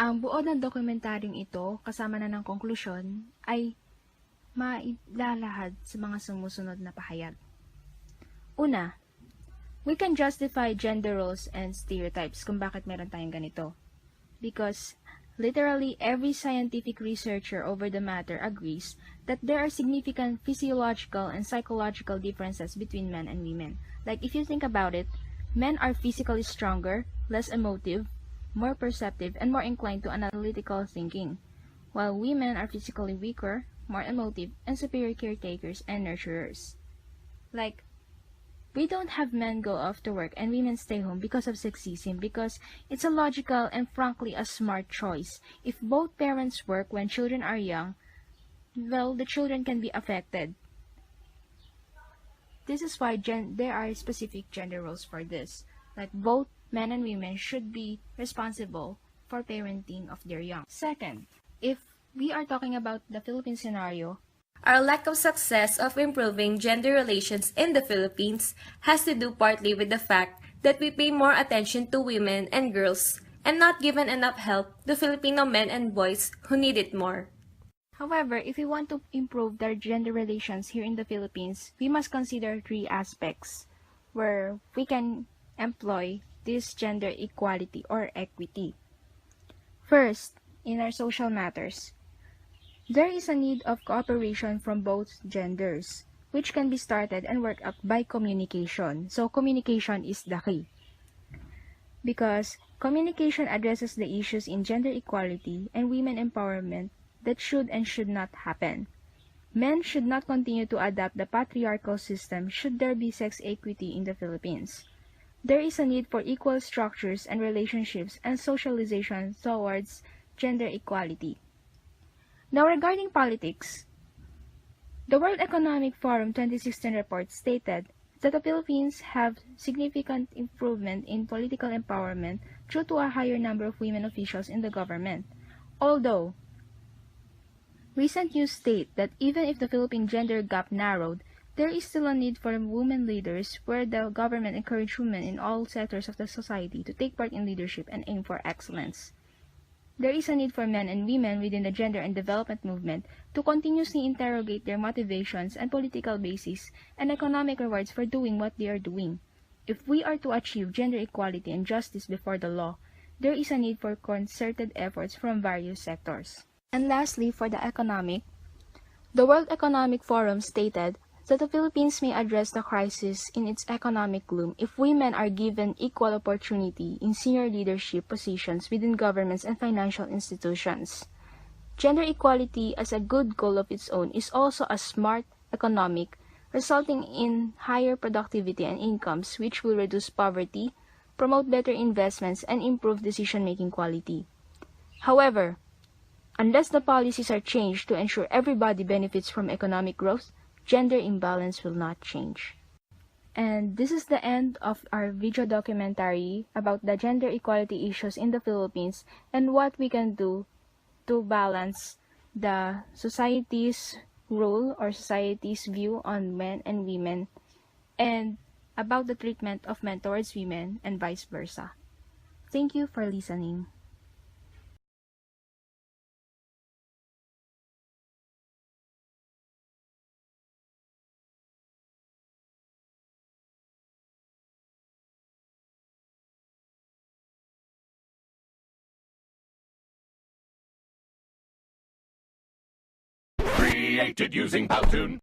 Ang buo ng dokumentaryong ito, kasama na ng konklusyon, ay mailalahad sa mga sumusunod na pahayag. Una, we can justify gender roles and stereotypes kung bakit meron tayong ganito. Because literally every scientific researcher over the matter agrees that there are significant physiological and psychological differences between men and women. Like if you think about it, men are physically stronger, less emotive, more perceptive, and more inclined to analytical thinking, while women are physically weaker, more emotive, and superior caretakers and nurturers. Like, we don't have men go off to work and women stay home because of sexism, because it's a logical and frankly a smart choice. If both parents work when children are young, well, the children can be affected. This is why there are specific gender roles for this. Like both men and women should be responsible for parenting of their young. Second, if we are talking about the Philippine scenario, Our lack of success of improving gender relations in the Philippines has to do partly with the fact that we pay more attention to women and girls and not given enough help to Filipino men and boys who need it more. however, if we want to improve their gender relations here in the Philippines, we must consider three aspects where we can employ this gender equality or equity. First, in our social matters, there is a need of cooperation from both genders, which can be started and worked up by communication. So communication is the key. Because communication addresses the issues in gender equality and women empowerment that should and should not happen. Men should not continue to adopt the patriarchal system should there be sex equity in the Philippines. There is a need for equal structures and relationships and socialization towards gender equality. Now, regarding politics, the World Economic Forum 2016 report stated that the Philippines have significant improvement in political empowerment due to a higher number of women officials in the government. Although, recent news state that even if the Philippine gender gap narrowed, there is still a need for women leaders where the government encourage women in all sectors of the society to take part in leadership and aim for excellence. There is a need for men and women within the gender and development movement to continuously interrogate their motivations and political bases and economic rewards for doing what they are doing. If we are to achieve gender equality and justice before the law, there is a need for concerted efforts from various sectors. And lastly, for the economic, the World Economic Forum stated that the Philippines may address the crisis in its economic gloom if women are given equal opportunity in senior leadership positions within governments and financial institutions. Gender equality as a good goal of its own is also a smart economic, resulting in higher productivity and incomes which will reduce poverty, promote better investments, and improve decision-making quality. However, unless the policies are changed to ensure everybody benefits from economic growth, gender imbalance will not change. And this is the end of our video documentary about the gender equality issues in the Philippines and what we can do to balance the society's role or society's view on men and women and about the treatment of men towards women and vice versa. Thank you for listening. Created using Powtoon.